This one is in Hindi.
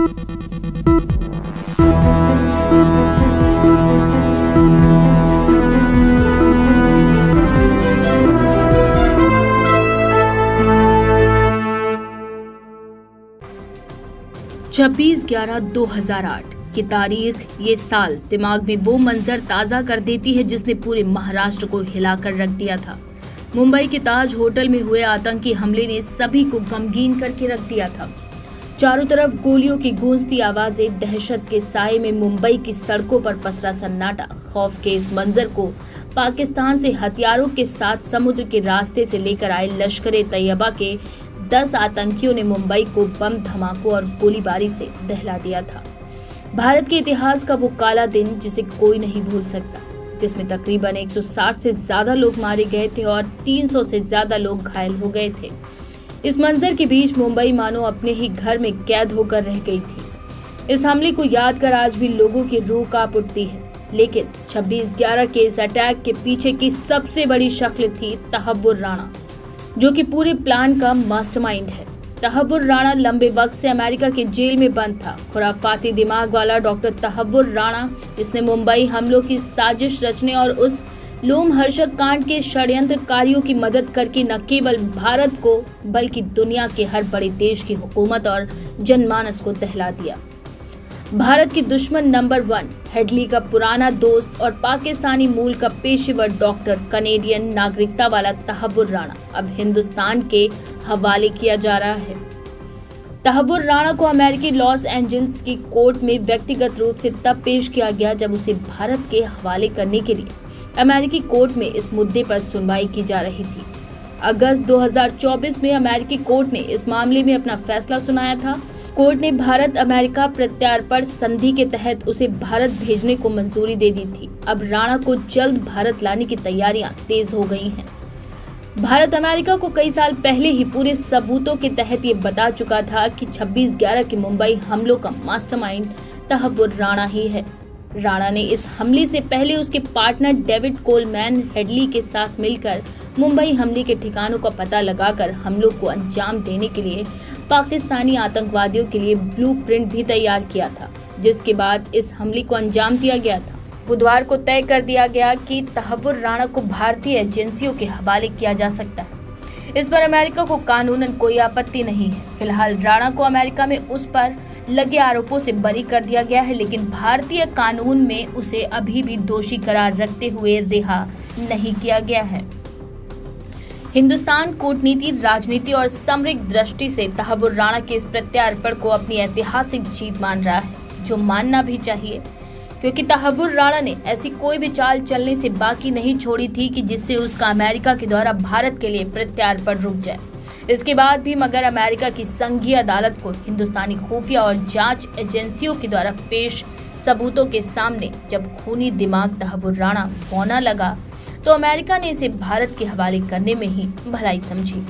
छब्बीस 11/2008 की तारीख, ये साल दिमाग में वो मंजर ताज़ा कर देती है जिसने पूरे महाराष्ट्र को हिलाकर रख दिया था। मुंबई के ताज होटल में हुए आतंकी हमले ने सभी को गमगीन करके रख दिया था। चारों तरफ गोलियों की गूंजती आवाजें, दहशत के साए में मुंबई की सड़कों पर पसरा सन्नाटा। खौफ के इस मंजर को पाकिस्तान से हथियारों के साथ समुद्र के रास्ते से लेकर आए लश्कर-ए-तैयबा के 10 आतंकियों ने मुंबई को बम धमाकों और गोलीबारी से दहला दिया था। भारत के इतिहास का वो काला दिन जिसे कोई नहीं भूल सकता, जिसमें तकरीबन 160 से ज्यादा लोग मारे गए थे और 300 से ज्यादा लोग घायल हो गए थे। इस मंजर के बीच मुंबई मानो अपने ही घर में कैद होकर रह गई थी। इस हमले को याद कर आज भी लोगों की रूह कांप उठती है। लेकिन 26/11 के इस अटैक के पीछे की सबसे बड़ी शक्ल थी तहव्वुर राणा, जो कि पूरे प्लान का मास्टरमाइंड है। तहव्वुर राणा लंबे वक्त से अमेरिका के जेल में बंद था। खुराफाती दिमाग वाला डॉक्टर तहव्वुर राणा, जिसने मुंबई हमलों की साजिश रचने और उस लोमहर्षक कांड के षड्यंत्रकारियों की मदद करके न केवल भारत को बल्कि दुनिया के हर बड़े देश की हुकूमत और जनमानस को दहला दिया। भारत की दुश्मन नंबर 1, हेडली का पुराना दोस्त और पाकिस्तानी मूल का पेशेवर डॉक्टर, कनेडियन नागरिकता वाला तहव्वुर राणा अब हिंदुस्तान के हवाले किया जा रहा है। तहव्वुर राणा को अमेरिकी लॉस एंजल्स की कोर्ट में व्यक्तिगत रूप से तब पेश किया गया जब उसे भारत के हवाले करने के लिए अमेरिकी कोर्ट में इस मुद्दे पर सुनवाई की जा रही थी। अगस्त 2024 में अमेरिकी कोर्ट ने इस मामले में अपना फैसला सुनाया था। कोर्ट ने भारत अमेरिका प्रत्यार्पण संधि के तहत उसे भारत भेजने को मंजूरी दे दी थी। अब राणा को जल्द भारत लाने की तैयारियां तेज हो गई हैं। भारत अमेरिका को कई साल पहले ही पूरे सबूतों के तहत ये बता चुका था कि 26/11 के मुंबई हमलों का मास्टरमाइंड तहव्वुर राणा ही है। राणा ने इस हमले से पहले उसके पार्टनर डेविड कोलमैन हेडली के साथ मिलकर मुंबई हमले के ठिकानों का पता लगाकर हमलों को अंजाम देने के लिए पाकिस्तानी आतंकवादियों के लिए ब्लूप्रिंट भी तैयार किया था, जिसके बाद इस हमले को अंजाम दिया गया था। बुधवार को तय कर दिया गया कि तहव्वुर राणा को भारतीय एजेंसियों के हवाले किया जा सकता है। इस पर अमेरिका को कानूनन कोई आपत्ति नहीं है। फिलहाल राणा को अमेरिका में उस पर लगे आरोपों से बरी कर दिया गया है, लेकिन भारतीय कानून में उसे अभी भी दोषी करार रखते हुए रिहा नहीं किया गया है। हिंदुस्तान कूटनीति, राजनीति और सामरिक दृष्टि से तहव्वुर राणा के इस प्रत्यार्पण को अपनी ऐतिहासिक जीत मान रहा है, जो मानना भी चाहिए, क्योंकि तहव्वुर राणा ने ऐसी कोई भी चाल चलने से बाकी नहीं छोड़ी थी कि जिससे उसका अमेरिका के द्वारा भारत के लिए प्रत्यार्पण रुक जाए। इसके बाद भी मगर अमेरिका की संघीय अदालत को हिंदुस्तानी खुफिया और जांच एजेंसियों के द्वारा पेश सबूतों के सामने जब खूनी दिमाग तहव्वुर राणा बौना लगा, तो अमेरिका ने इसे भारत के हवाले करने में ही भलाई समझी।